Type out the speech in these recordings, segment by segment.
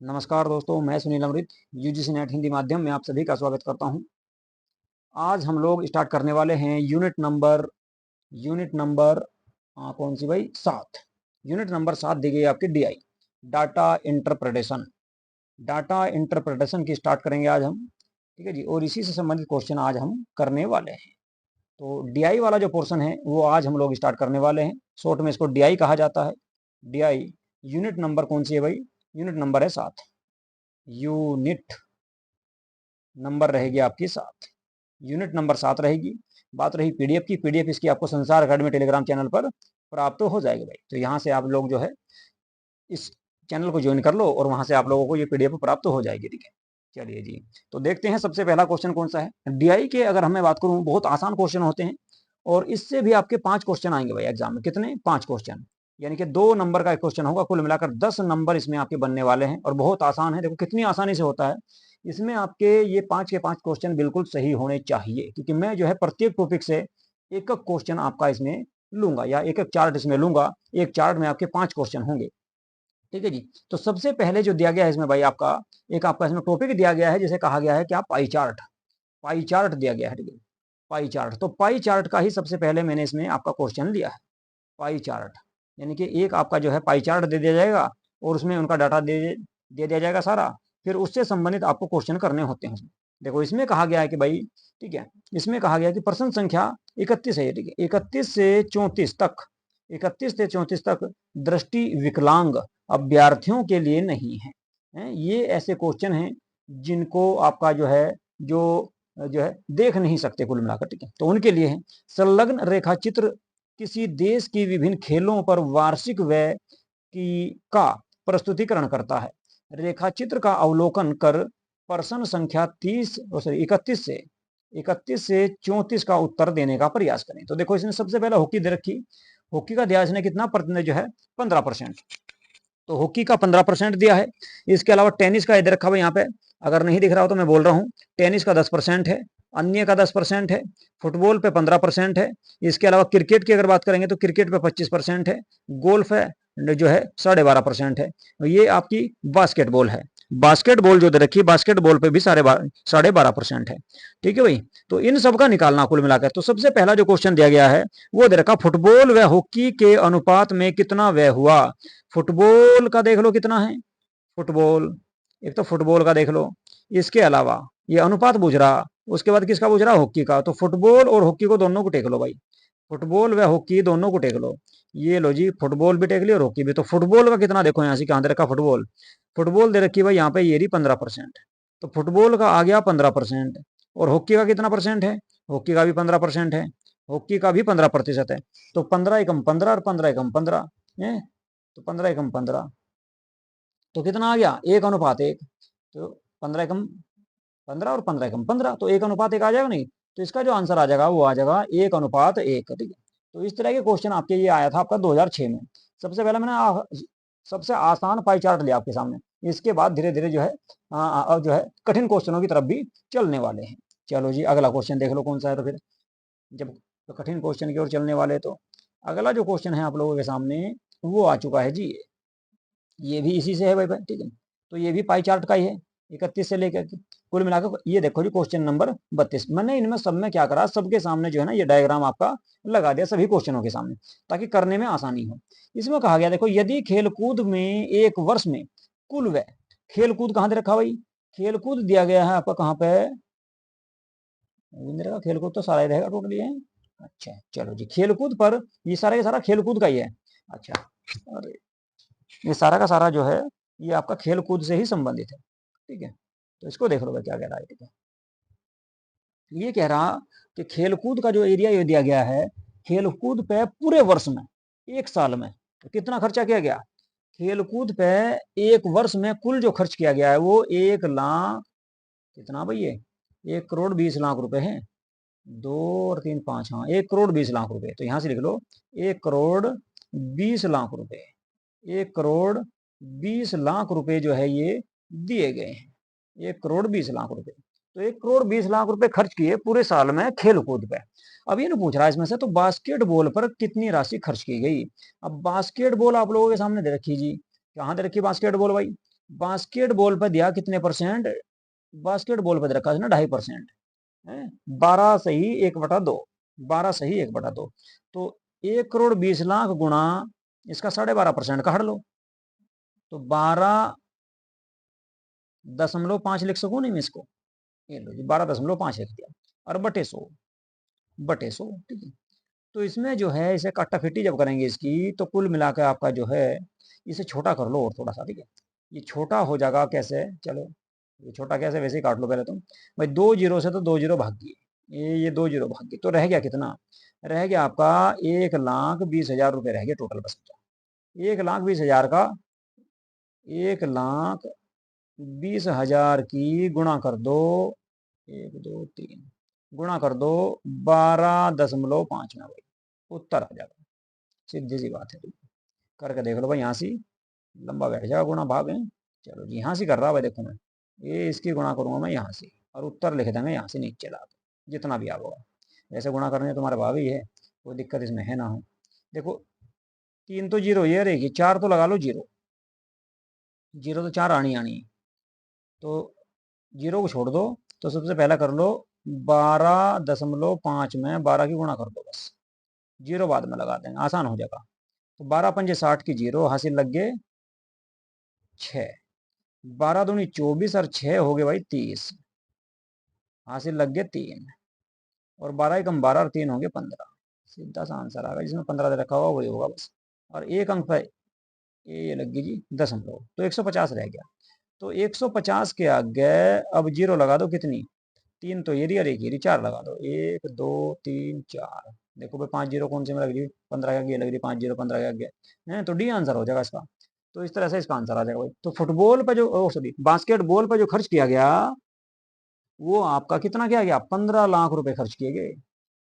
नमस्कार दोस्तों, मैं सुनील अमृत यूजीसी नेट हिंदी माध्यम में आप सभी का स्वागत करता हूं। आज हम लोग स्टार्ट करने वाले हैं यूनिट नंबर कौन सी भाई 7। यूनिट नंबर 7 दी गई है आपकी DI, data interpretation. Data interpretation की स्टार्ट करेंगे आज हम, ठीक है जी। और इसी से संबंधित क्वेश्चन आज हम करने वाले हैं। तो डीआई वाला जो पोर्शन है वो आज हम लोग स्टार्ट करने वाले हैं। शॉर्ट में इसको डीआई कहा जाता है। डीआई यूनिट नंबर कौन सी है भाई? यूनिट नंबर है 7। यूनिट नंबर रहेगी आपकी 7। यूनिट नंबर 7 रहेगी। बात रही पीडीएफ की, पीडीएफ इसकी आपको संसार अकेडमी टेलीग्राम चैनल पर प्राप्त हो जाएगी भाई। तो यहाँ से आप लोग जो है इस चैनल को ज्वाइन कर लो और वहां से आप लोगों को ये पीडीएफ प्राप्त हो जाएगी, ठीक है। चलिए जी, तो देखते हैं सबसे पहला क्वेश्चन कौन सा है। डीआई के अगर हमें बात करूं, बहुत आसान क्वेश्चन होते हैं और इससे भी आपके 5 क्वेश्चन आएंगे भाई एग्जाम में। कितने? 5 क्वेश्चन, यानी कि 2 नंबर का एक क्वेश्चन होगा। कुल मिलाकर 10 नंबर इसमें आपके बनने वाले हैं और बहुत आसान है। देखो कितनी आसानी से होता है। इसमें आपके ये 5 के 5 क्वेश्चन बिल्कुल सही होने चाहिए, क्योंकि मैं जो है प्रत्येक टॉपिक से एक एक क्वेश्चन आपका इसमें लूंगा, या एक एक चार्ट इसमें लूंगा। एक चार्ट में आपके 5 क्वेश्चन होंगे, ठीक है जी। तो सबसे पहले जो दिया गया है इसमें भाई, आपका इसमें टॉपिक दिया गया है जिसे कहा गया है क्या? Pie chart. पाई चार्ट दिया गया है, ठीक है। पाई चार्ट, तो पाई चार्ट का ही सबसे पहले मैंने इसमें आपका क्वेश्चन लिया है। पाई चार्ट यानी कि एक आपका जो है पाई चार्ट दे दिया जाएगा और उसमें उनका डाटा दे दिया जाएगा सारा। फिर उससे संबंधित आपको क्वेश्चन करने होते हैं। देखो इसमें कहा गया है कि भाई, ठीक है, इसमें कहा गया है कि प्रश्न संख्या 31 है, ठीक है। 31 से 34 तक दृष्टि विकलांग अभ्यर्थियों के लिए नहीं है। ये ऐसे क्वेश्चन हैं जिनको आपका जो है देख नहीं सकते कुल मिलाकर, ठीक है, तो उनके लिए है। संलग्न रेखा चित्र किसी देश की विभिन्न खेलों पर वार्षिक व्यय का प्रस्तुतिकरण करता है। रेखा चित्र का अवलोकन कर प्रश्न संख्या 31 से 34 का उत्तर देने का प्रयास करें। तो देखो इसने सबसे पहले हॉकी दे रखी। हॉकी का दिया इसने कितना प्रतिशत जो है? 15%। तो हॉकी का 15% दिया है। इसके अलावा टेनिस का इधर रखा हुआ यहाँ पे, अगर नहीं दिख रहा हो तो मैं बोल रहा हूँ। टेनिस का 10% है, अन्य का 10% है, फुटबॉल पे 15% है। इसके अलावा क्रिकेट की अगर बात करेंगे तो क्रिकेट पे 25% है, गोल्फ है जो है 12.5% है। ये आपकी बास्केटबॉल है। बास्केटबॉल जो दे रखी है, बास्केटबॉल पे भी 12.5% है, ठीक है भाई। तो इन सब का निकालना कुल मिलाकर। तो सबसे पहला जो क्वेश्चन दिया गया है वो दे रखा, फुटबॉल व हॉकी के अनुपात में कितना व्यय हुआ। फुटबॉल का देख लो कितना है। फुटबॉल, एक तो फुटबॉल का देख लो, इसके अलावा ये अनुपात पूछ रहा, उसके बाद किसका पूछ रहा? हॉकी का। तो फुटबॉल और हॉकी को दोनों को टेक लो भाई। फुटबॉल व हॉकी दोनों को टेक लो। ये लो जी, फुटबॉल भी टेक लिया और हॉकी भी। तो फुटबॉल का कितना देखो, यहाँ से कहां दे रखा फुटबॉल। फुटबॉल दे रखी भाई यहाँ पे, ये रही 15%। तो फुटबॉल का आ गया 15%। और हॉकी का कितना परसेंट है? हॉकी का भी 15% है। हॉकी का भी 15% है। तो 15 एकम 15 और 15 एकम 15 है। तो 15 एकम 15, तो कितना आ गया? 1:1। तो 15 एकम 15 और 15 एकम 15, तो 1:1 आ जाएगा नहीं। तो इसका जो आंसर आ जाएगा वो आ जाएगा 1:1, ठीक है। तो इस तरह के क्वेश्चन आपके ये आया था आपका 2006 में। सबसे पहले मैंने सबसे आसान पाई चार्ट लिया आपके सामने। इसके बाद धीरे धीरे जो है कठिन क्वेश्चनों की तरफ भी चलने वाले हैं। चलो जी, अगला क्वेश्चन देख लो कौन सा है। तो फिर जब तो कठिन क्वेश्चन की ओर चलने वाले, तो अगला जो क्वेश्चन है आप लोगों के सामने वो आ चुका है जी। ये भी इसी से है भाई, ठीक है। तो ये भी पाई चार्ट का ही है, 31 से लेकर कुल मिलाकर। ये देखो जी क्वेश्चन नंबर 32। मैंने इनमें सब में क्या करा, सबके सामने जो है ना ये डायग्राम आपका लगा दिया सभी क्वेश्चनों के सामने, ताकि करने में आसानी हो। इसमें कहा गया देखो, यदि खेलकूद में एक वर्ष में कुल व्यय, खेलकूद कहाँ दे रखा भाई? खेलकूद दिया गया है आपका कहाँ पे? खेलकूद तो सारा ही रहेगा टोटली है। अच्छा चलो जी, खेलकूद पर ये सारा का सारा खेलकूद का ही है। अच्छा, अरे ये सारा का सारा जो है ये आपका खेल कूद से ही संबंधित है, ठीक है। तो इसको देख लो भाई क्या कह रहा है, ठीक है। ये कह रहा कि खेलकूद का जो एरिया ये दिया गया है, खेलकूद पे पूरे वर्ष में, एक साल में तो कितना खर्चा किया गया। खेलकूद पे एक वर्ष में कुल जो खर्च किया गया है वो 1 लाख, कितना भाई ये? 1,20,00,000 रुपए है। 2 और 3 5, हाँ, 1,20,00,000 रुपए। तो यहां से लिख लो 1,20,00,000 रुपए। 1,20,00,000 रुपए जो है ये दिए गए हैं। 1,20,00,000 रुपए। तो 1,20,00,000 रुपए खर्च किए पूरे साल में खेल कूद पे। अब ये ना पूछ रहा है इसमें से, तो बास्केटबॉल पर कितनी राशि खर्च की गई। अब बास्केटबॉल आप लोगों के सामने दे रखी जी। कहाँ दे रखी बास्केटबॉल भाई? बास्केटबॉल पे दिया कितने परसेंट, बास्केटबॉल पे दे रखा है ना 2.5% है, 12 सही 1/2, 12 सही 1/2, तो 1,20,00,000 गुणा इसका 12.5% का हड़ लो, तो 12.5 लिख सकूं नहीं मैं इसको, ये लो जी 12.5 लिख दिया, और बटे 100 ठीक है। तो इसमें जो है इसे काटाफिटी जब करेंगे इसकी, तो कुल मिलाकर आपका जो है, इसे छोटा कर लो और थोड़ा सा, ठीक है। ये छोटा हो जाएगा कैसे, चलो ये छोटा कैसे, वैसे ही काट लो पहले तुम भाई, 2 जीरो से तो 2 जीरो भाग गए, ये 2 जीरो भाग गए, तो रह गया कितना, रह गया आपका 1,20,000 रुपये रह गया टोटल, बस 1,20,000 का, 1,20,000 की गुणा कर दो, 1 2 3 गुणा कर दो 12.5 में, भाई उत्तर आ जाएगा, सीधी सी बात है, करके देख लो भाई, यहाँ से लंबा बैठ जाएगा गुणा भाग है। चलो जी, यहाँ से कर रहा भाई, देखो मैं ये इसकी गुणा करूंगा मैं यहाँ से, और उत्तर लिख देंगे यहाँ से नीचे ला के, जितना भी होगा वैसे गुणा करने तुम्हारे भाव ही है, कोई दिक्कत इसमें है ना हो। देखो 3 तो जीरो ये रहेगी, 4 तो लगा लो जीरो, जीरो तो 4 आनी आनी है, तो जीरो को छोड़ दो, तो सबसे पहला कर लो 12.5 में 12 की गुणा कर दो, बस जीरो बाद में लगा देंगे, आसान हो जाएगा। तो 12×5 = 60 की जीरो हासिल लग गए 6, 12×2 = 24 और 6 हो गए भाई 30, हासिल लग गए 3, और 12 × 12 और 3 होंगे 15, सीधा सा आंसर आ गया, जिसमें 15 दे रखा होगा वही होगा बस, और एक अंक पे ये लग गई जी दशमलव, तो 150 रह गया। तो 150 के आगे अब जीरो लगा दो, कितनी, 3 तो ये रही और एक ये रही, 4 लगा दो, 1 2 3 4, देखो भाई 5 जीरो कौन से में लग रही, 15 के आगे लग रही, 5 जीरो 15 के आगे है, तो डी आंसर हो जाएगा इसका। तो इस तरह से इसका आंसर आ जाएगा भाई। तो फुटबॉल पे जो, सॉरी बास्केटबॉल पे जो खर्च किया गया, वो आपका कितना किया गया, 15 लाख रुपए खर्च किए गए,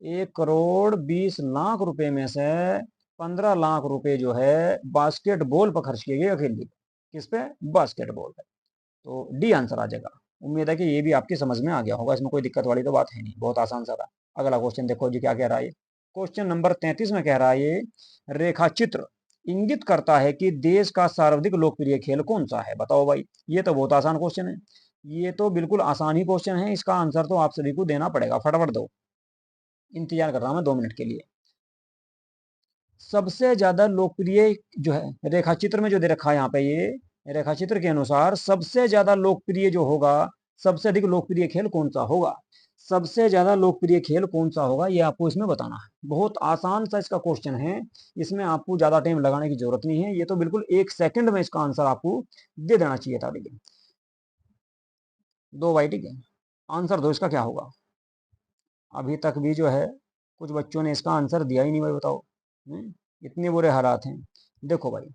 1,20,00,000 रुपए में से 15 लाख रुपए जो है बास्केटबॉल पर खर्च किए गए अकेले, किस पे, बास्केटबॉल पे। तो डी आंसर आ जाएगा। उम्मीद है कि ये भी आपकी समझ में आ गया होगा, इसमें कोई दिक्कत वाली तो बात है नहीं, बहुत आसान सा था। अगला क्वेश्चन देखो जी क्या कह रहा है, क्वेश्चन नंबर 33 में कह रहा है, ये रेखाचित्र इंगित करता है कि देश का सर्वाधिक लोकप्रिय खेल कौन सा है, बताओ भाई। ये तो बहुत आसान क्वेश्चन है, ये तो बिल्कुल आसान ही क्वेश्चन है, इसका आंसर तो आप सभी को देना पड़ेगा, फटाफट दो, इंतजार कर रहा हूं मैं 2 मिनट के लिए। सबसे ज्यादा लोकप्रिय जो है रेखाचित्र में जो दे रखा है यहाँ पे, ये रेखाचित्र के अनुसार सबसे ज्यादा लोकप्रिय जो होगा, सबसे अधिक लोकप्रिय खेल कौन सा होगा, सबसे ज्यादा लोकप्रिय खेल कौन सा होगा, ये आपको इसमें बताना है। बहुत आसान सा इसका क्वेश्चन है, इसमें आपको ज्यादा टाइम लगाने की जरूरत नहीं है, ये तो बिल्कुल 1 सेकंड में इसका आंसर आपको दे देना चाहिए था। देखिए दो भाई, ठीक है, आंसर दो इसका क्या होगा। अभी तक भी जो है कुछ बच्चों ने इसका आंसर दिया ही नहीं भाई, बताओ इतने बुरे हालात हैं। देखो भाई,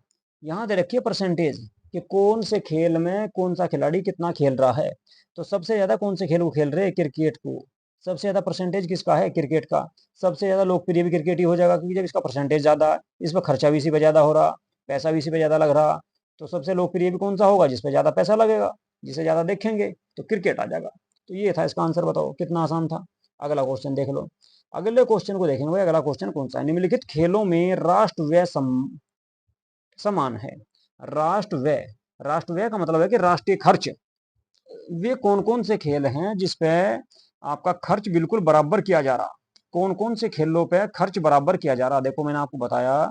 यहाँ दे रखिए परसेंटेज कि कौन से खेल में कौन सा खिलाड़ी कितना खेल रहा है, तो सबसे ज्यादा कौन से खेल को खेल रहे हैं, क्रिकेट को, सबसे ज्यादा परसेंटेज किसका है, क्रिकेट का, सबसे ज्यादा लोकप्रिय भी क्रिकेट ही हो जाएगा, क्योंकि जब इसका परसेंटेज ज्यादा है, इस पर खर्चा भी इसी पे ज्यादा हो रहा, पैसा भी इसी पे ज्यादा लग रहा, तो सबसे लोकप्रिय भी कौन सा होगा, जिसपे ज्यादा पैसा लगेगा, जिसे ज्यादा देखेंगे, तो क्रिकेट आ जाएगा। तो ये था इसका आंसर, बताओ कितना आसान था। अगला क्वेश्चन देख लो, अगले क्वेश्चन को देखेंगे भाई, अगला क्वेश्चन कौन सा है, निम्नलिखित खेलों में राष्ट्रव्यय समान है, राष्ट्रव्यय, राष्ट्रव्यय का मतलब है कि राष्ट्रीय खर्च, वे कौन कौन से खेल हैं जिसपे आपका खर्च बिल्कुल बराबर किया जा रहा, कौन कौन से खेलों पे खर्च बराबर किया जा रहा। देखो मैंने आपको बताया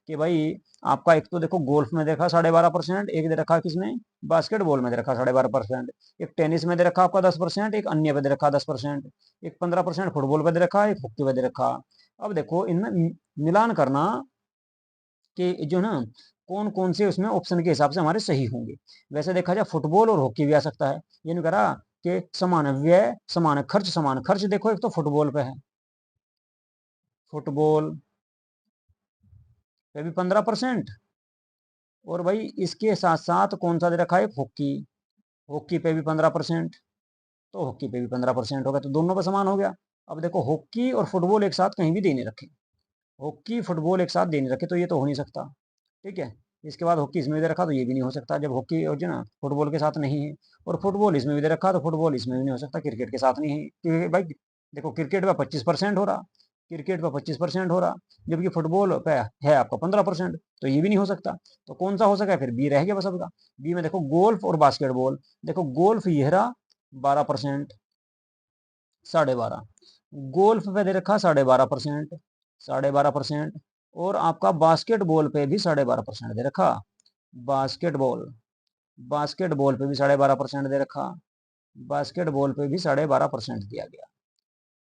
कि भाई आपका एक तो देखो गोल्फ में देखा 12.5%, एक दे रखा किसने, बास्केटबॉल में दे रखा 12.5%, एक टेनिस में दे रखा आपका 10%, एक अन्य पे दे रखा 10%, एक 15% फुटबॉल पे दे रखा, एक हॉकी पे दे रखा। अब देखो इनमें मिलान करना कि जो ना कौन कौन से उसमें ऑप्शन के हिसाब से हमारे सही होंगे। वैसे देखा जाए फुटबॉल और हॉकी भी आ सकता है, ये नहीं करा कि समान व्यय समान खर्च, समान खर्च देखो एक तो फुटबॉल पे है, फुटबॉल पे भी 15%, और भाई इसके साथ साथ कौन सा दे रखा है, हॉकी, हॉकी पे भी 15%, तो हॉकी पे भी 15% हो गया, तो दोनों पे समान हो गया। अब देखो हॉकी और फुटबॉल एक साथ कहीं भी दे नहीं रखे, हॉकी फुटबॉल एक साथ दे नहीं रखे, तो ये तो हो नहीं सकता, ठीक है। इसके बाद हॉकी इसमें भी दे रखा, तो ये भी नहीं हो सकता, जब हॉकी और जो ना फुटबॉल के साथ नहीं है, और फुटबॉल इसमें भी दे रखा, तो फुटबॉल इसमें भी नहीं हो सकता, क्रिकेट के साथ नहीं है, क्योंकि भाई देखो क्रिकेट में 25% हो रहा, क्रिकेट पे 25% हो रहा, जबकि फुटबॉल पे है आपका 15%, तो ये भी नहीं हो सकता। तो कौन सा हो सका, फिर बी रह गया बस आपका। बी में देखो गोल्फ और बास्केटबॉल, देखो गोल्फ ये रहा 12%, 12.5, गोल्फ पे दे रखा 12.5%, 12.5%, और आपका बास्केटबॉल पे भी 12.5% दे रखा, बास्केटबॉल, बास्केटबॉल पे भी 12.5% दे रखा, बास्केटबॉल पे भी 12.5% दिया गया।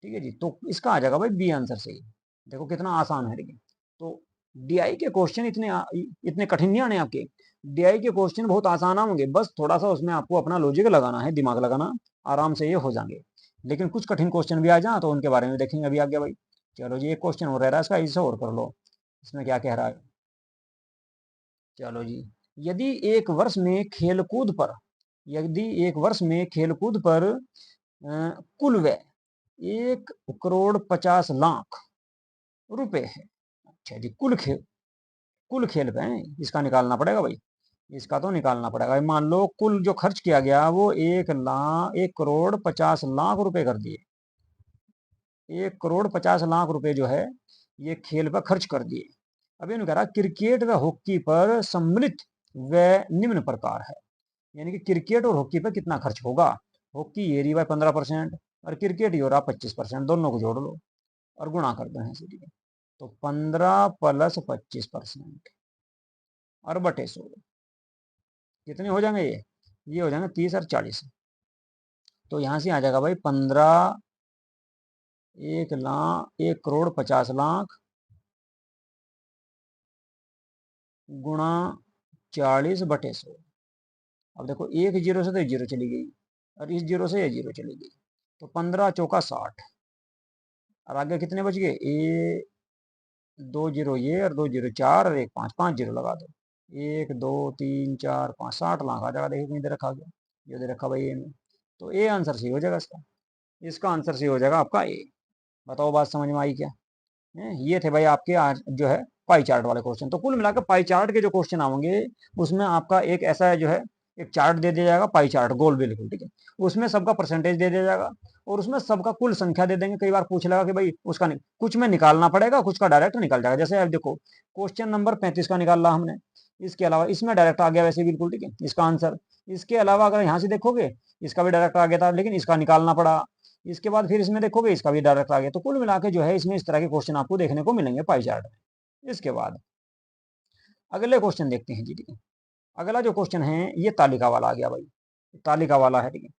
ठीक है जी, तो इसका आ जाएगा भाई बी आंसर सही। देखो कितना आसान है लेकिन। तो डीआई के क्वेश्चन इतने कठिन नहीं आने आपके, डीआई के क्वेश्चन बहुत आसान होंगे, बस थोड़ा सा उसमें आपको अपना लॉजिक लगाना है, दिमाग लगाना, आराम से ये हो जाएंगे। लेकिन कुछ कठिन क्वेश्चन भी आ जाए तो उनके बारे में देखेंगे अभी आगे भाई। चलो जी, एक क्वेश्चन हो रहा है इसका, इसे और कर लो, इसमें क्या कह रहा है। चलो जी, यदि एक वर्ष में खेलकूद पर, यदि एक वर्ष में खेलकूद पर कुल व्यय 1,50,00,000 रुपए है। अच्छा जी, कुल खेल पे है, इसका निकालना पड़ेगा भाई, इसका तो निकालना पड़ेगा भाई। मान लो कुल जो खर्च किया गया वो 1,50,00,000 रुपए कर दिए, 1,50,00,000 रुपए जो है ये खेल पर खर्च कर दिए। अब ये कह रहा क्रिकेट व हॉकी पर सम्मिलित व्यय निम्न प्रकार है, यानी कि क्रिकेट और हॉकी पर कितना खर्च होगा। हॉकी ये रही भाई 15% और क्रिकेट ये हो रहा 25%, दोनों को जोड़ लो और गुणा कर दो ऐसे, ठीक है। तो 15 प्लस 25% और बटे 100, कितने हो जाएंगे ये हो जाएंगे 30 और 40। तो यहां से आ जाएगा भाई 15, 1,50,00,000 गुणा 40/100। अब देखो एक जीरो से तो एक जीरो चली गई और इस जीरो से ये जीरो चली गई, तो 15 चौका 60, और आगे कितने बच गए, ए 2 जीरो ये और 2 जीरो 4 और एक 5, 5 जीरो लगा दो, 1 2 3 4 5, 60 लाख आ जाएगा। देखिए कहीं दे रखा गया, ये दे रखा भाई ए में, तो ए आंसर सही हो जाएगा इसका, इसका आंसर सही हो जाएगा आपका ए। बताओ बात समझ में आई क्या। ये थे भाई आपके आज जो है पाई चार्ट वाले क्वेश्चन। तो कुल मिलाकर पाई चार्ट के जो क्वेश्चन आएंगे उसमें आपका एक ऐसा है जो है, एक चार्ट दे दिया जाएगा पाई चार्ट गोल बिल्कुल, ठीक है, उसमें सबका परसेंटेज दे दिया जाएगा और उसमें सबका कुल संख्या दे देंगे। कई बार पूछ लेगा कि भाई उसका कुछ में निकालना पड़ेगा, कुछ का डायरेक्ट निकल जाएगा। जैसे अब देखो क्वेश्चन नंबर 35 का निकाला हमने, इसके अलावा इसमें डायरेक्ट आ गया वैसे बिल्कुल, ठीक है, इसका आंसर। इसके अलावा अगर यहाँ से देखोगे इसका भी डायरेक्ट आ गया था, लेकिन इसका निकालना पड़ा। इसके बाद फिर इसमें देखोगे इसका भी डायरेक्ट आ गया। तो कुल मिला के जो है इसमें इस तरह के क्वेश्चन आपको देखने को मिलेंगे पाई चार्ट में। इसके बाद अगले क्वेश्चन देखते हैं जी, ठीक है। अगला जो क्वेश्चन है ये तालिका वाला आ गया भाई, तालिका वाला है, ठीक है।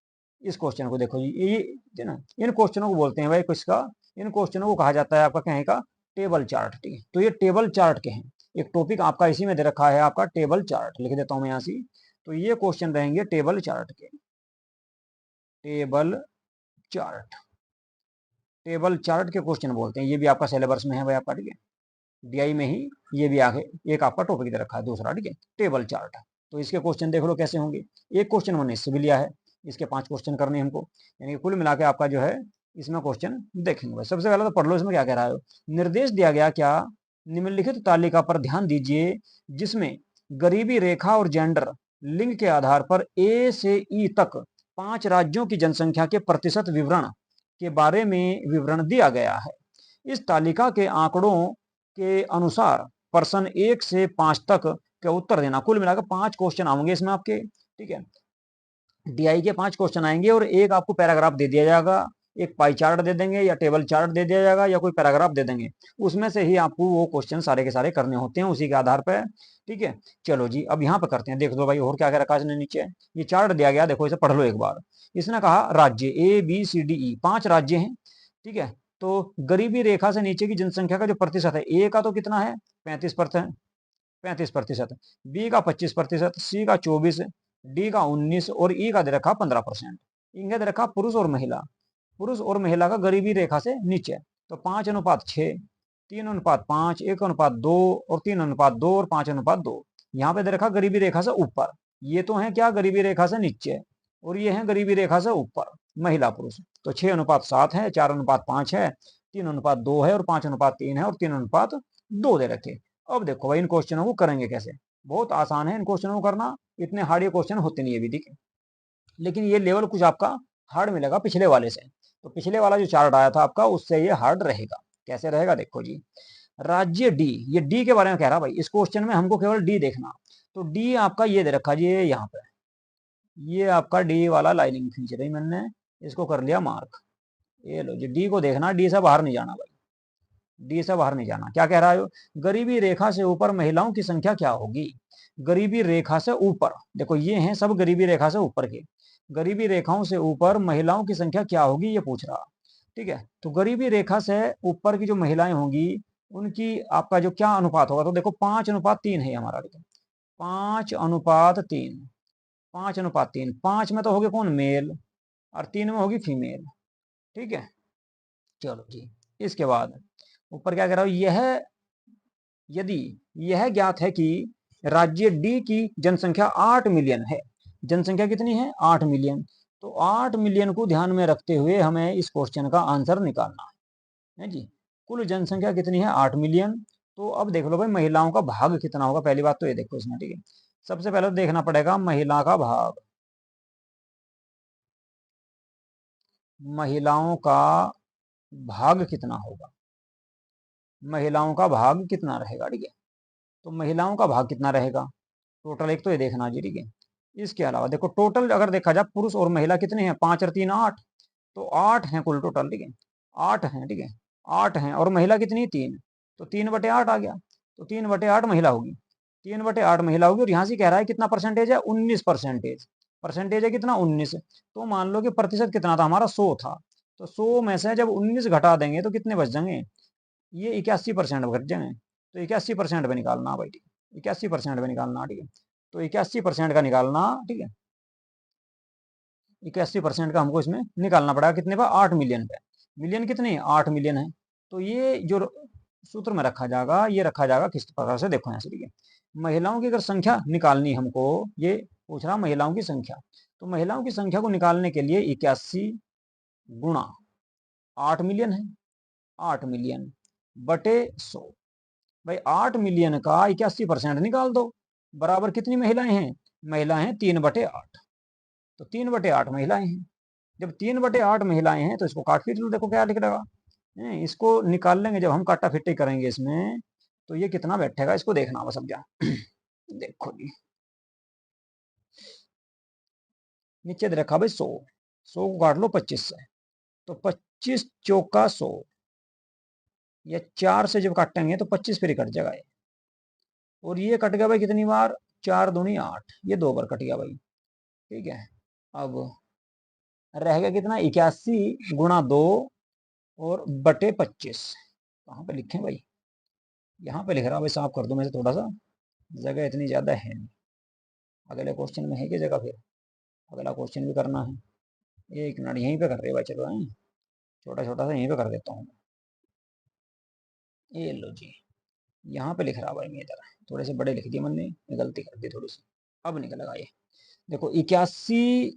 इस क्वेश्चन को देखो जी, ये ना इन क्वेश्चनों को बोलते हैं भाई किसका, इन क्वेश्चनों को कहा जाता है आपका कहें का टेबल चार्ट, ठीक है। तो ये टेबल चार्ट के हैं, एक टॉपिक आपका इसी में दे रखा है आपका टेबल चार्ट, लिख देता हूं मैं यहाँ से। तो ये क्वेश्चन रहेंगे टेबल चार्ट के, टेबल चार्ट, टेबल चार्ट के क्वेश्चन बोलते हैं। ये भी आपका सिलेबस में है भाई आपका, ठीक है, डीआई में ही ये भी आगे एक आपका टॉपिक दे रखा है दूसरा, ठीक है, टेबल चार्ट। तो इसके क्वेश्चन देख लो कैसे होंगे। एक क्वेश्चन मैंने इससे भी लिया है, इसके 5 क्वेश्चन करने हमको, यानी कि कुल मिला के आपका जो है इसमें क्वेश्चन देखेंगे भाई। सबसे पहले तो पढ़ लो इसमें क्या कह रहा है। निर्देश दिया गया क्या, निम्नलिखित तालिका पर ध्यान दीजिए जिसमें गरीबी रेखा और जेंडर लिंग के आधार पर ए से ई तक 5 राज्यों की जनसंख्या के प्रतिशत विवरण के बारे में विवरण दिया गया है। इस तालिका के आंकड़ों के अनुसार प्रश्न 1 से 5 तक का उत्तर देना। कुल मिलाकर 5 क्वेश्चन आएंगे इसमें आपके, ठीक है, डीआई के 5 क्वेश्चन आएंगे और एक आपको पैराग्राफ दे दिया जाएगा, एक पाई चार्ट दे देंगे या टेबल चार्ट दे दिया जाएगा या कोई पैराग्राफ दे देंगे, उसमें से ही आपको वो क्वेश्चन सारे के सारे करने होते हैं उसी के आधार पर, ठीक है। चलो जी, अब यहाँ पे करते हैं, देख लो भाई और क्या क्या रखा इसने नीचे। ये चार्ट दिया गया, देखो इसे पढ़ लो एक बार। इसने कहा राज्य ABCDE 5 राज्य हैं, ठीक है। तो गरीबी रेखा से नीचे की जनसंख्या का जो प्रतिशत है, ए का तो कितना है 35%, 35%, बी का 25%, सी का 24, डी का 19 और ई का दे रखा 15%। इनका दे रखा पुरुष और महिला, पुरुष और महिला का गरीबी रेखा से नीचे। तो 5:6, 3:5, 1:2 और 3:2 और 5:2। यहाँ पे दे रखा गरीबी रेखा से ऊपर, ये तो है क्या गरीबी रेखा से नीचे और ये है गरीबी रेखा से ऊपर महिला पुरुष। तो 6:7 है, 4:5 है, 3:2 है और 5:3 है और 3:2 दे रखे। अब देखो भाई इन क्वेश्चनों को करेंगे कैसे। बहुत आसान है इन क्वेश्चनों को करना, इतने हार्ड ये क्वेश्चन होते नहीं है भी, ठीक है, लेकिन ये लेवल कुछ आपका हार्ड मिलेगा पिछले वाले से। तो पिछले वाला जो चार्ट आया था आपका उससे ये हार्ड रहेगा। कैसे रहेगा देखो जी, राज्य डी, ये डी के बारे में कह रहा भाई, इस क्वेश्चन में हमको केवल डी देखना। तो डी आपका ये दे रखा जी यहाँ पे, ये आपका डी वाला लाइनिंग खींच रही मैंने, इसको कर लिया मार्क। ये लो जी, डी को देखना, डी से बाहर नहीं जाना भाई, डी से बाहर नहीं जाना। क्या कह रहा है, गरीबी रेखा से ऊपर महिलाओं की संख्या क्या होगी। गरीबी रेखा से ऊपर, देखो ये हैं सब गरीबी रेखा से ऊपर के, गरीबी रेखाओं से ऊपर महिलाओं की संख्या क्या होगी ये पूछ रहा। ठीक है, तो गरीबी रेखा से ऊपर की जो महिलाएं होंगी उनकी आपका जो क्या अनुपात होगा, तो देखो 5:3 है हमारा, देखो 5:3, 5:3, 5 में तो होगी कौन, मेल, और 3 में होगी फीमेल। ठीक है, चलो जी, इसके बाद ऊपर क्या कह रहा हूं, यदि यह ज्ञात है कि राज्य डी की जनसंख्या 8 मिलियन है, जनसंख्या कितनी है 8 मिलियन, तो 8 मिलियन को ध्यान में रखते हुए हमें इस क्वेश्चन का आंसर निकालना है जी। कुल जनसंख्या कितनी है 8 मिलियन, तो अब देख लो भाई महिलाओं का भाग कितना होगा, पहली बात तो ये देखो इसमें। ठीक है, सबसे पहले तो देखना पड़ेगा महिला का भाग, महिलाओं का भाग कितना होगा, महिलाओं का भाग कितना रहेगा। ठीक है, तो महिलाओं का भाग कितना रहेगा टोटल, एक तो ये देखना जी। ठीक है, इसके अलावा देखो टोटल अगर देखा जाए पुरुष और महिला कितने हैं, 5 और 3 8, तो 8 हैं कुल टोटल। ठीक है, 8 हैं, ठीक है 8 हैं, और महिला कितनी 3, तो 3/8 आ गया, तो 3/8 महिला होगी, 3/8 महिला होगी। और यहाँ से कह रहा है कितना परसेंटेज है, 19%, परसेंटेज है कितना 19, तो मान लो कि प्रतिशत कितना था हमारा 100 था, तो 100 में से जब 19 घटा देंगे तो कितने बच जाएंगे, ये 81% घट जाएंगे, तो 81% पे निकालना भाई। ठीक है, 81% पे निकालना। ठीक है, तो 81% का निकालना। ठीक है, 81% का हमको इसमें निकालना पड़ेगा, कितने पे 8 मिलियन पे, मिलियन कितने 8 मिलियन है, तो ये जो सूत्र में रखा जाएगा, ये रखा जाएगा किस प्रकार से, देखो यहाँ से। ठीक है, महिलाओं की अगर संख्या निकालनी हमको, ये पूछ रहा महिलाओं की संख्या, तो महिलाओं की संख्या को निकालने के लिए 81 गुणा 8 मिलियन है, 8 मिलियन बटे 100, भाई 8 मिलियन का 81% निकाल दो, बराबर कितनी महिलाएं हैं, महिलाएं हैं 3/8, तो 3/8 महिलाएं हैं। जब 3/8 महिलाएं हैं तो इसको काट पीट लो, देखो क्या लिख रहा है, इसको निकाल लेंगे जब हम काटा फिट्टी करेंगे इसमें, तो ये कितना बैठेगा इसको देखना बस समझा। देखो जी, नीचे दे रखा भाई 100, 100 को काट लो 25 से, तो 25 चौका 100, या 4 से जब काटेंगे तो 25 फिर कट जाएगा, और ये कट गया भाई कितनी बार, 4 दूनी 8, ये 2 बार कट गया भाई। ठीक है, अब रह गया कितना 81 गुणा 2 और बटे 25, कहाँ पे लिखें भाई, यहाँ पे लिख रहा भाई, साफ कर दो मैं से थोड़ा सा, जगह इतनी ज्यादा है नहीं, अगले क्वेश्चन में है कि जगह, फिर अगला क्वेश्चन भी करना है। एक मिनट यहीं पे कर रहे भाई, चलो है छोटा छोटा सा यहीं पे कर देता हूँ। ये लो जी, यहाँ पे लिख रहा भाई मैं इधर, थोड़े से बड़े लिख दिए मैंने, गलती कर दी थोड़ी सी, अब निकलेगा ये। देखो 81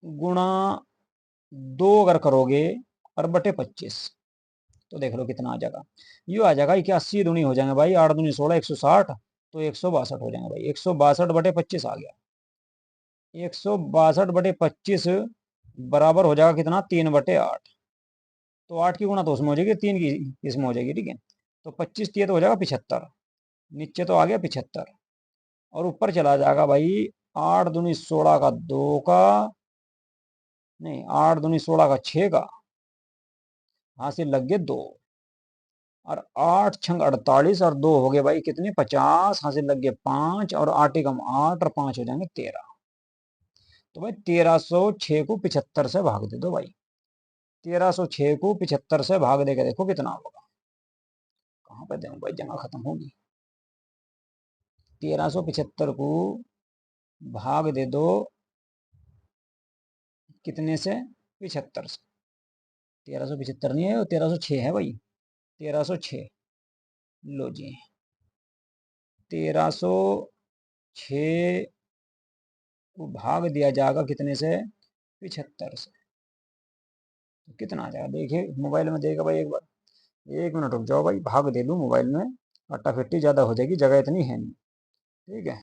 गुणा 2 अगर करोगे और बटे 25, तो देख लो कितना आ जाएगा, ये आ जाएगा 81 दूनी हो जाएंगे भाई, 8 दूनी 16, 160, तो 162 हो जाएंगे भाई, 162/25 आ गया, 162/25 बराबर हो जाएगा कितना 3/8, तो 8 की गुणा तो उसमें हो जाएगी, 3 की इसमें हो जाएगी। ठीक है, तो 25 दिए तो हो जाएगा 75, नीचे तो आ गया 75, और ऊपर चला जाएगा भाई 8 दूनी 16 का 2 का, नहीं 8 दूनी 16 का 6 का, हासिल लग गए 2, और 8 छंग 48, और 2 हो गए भाई कितने 50, हासिल लग गए 5, और 8 कम 8 और 5 हो जाएंगे 13, तो भाई 1306 को 75 से भाग दे दो भाई, 1306 को 75 से भाग देके देखो कितना होगा, कहाँ पे दें भाई जगह खत्म होगी, 1375 को भाग दे दो कितने से 75 से, 1375 नहीं है, 1306 है भाई, 1306, लो जी 1306 को भाग दिया जाएगा कितने से 75 से, तो कितना आ जाएगा देखिए मोबाइल में देगा भाई एक बार, 1 मिनट रुक जाओ भाई, भाग दे लूँ मोबाइल में, फटाफटी ज़्यादा हो जाएगी, जगह इतनी है नहीं। ठीक है।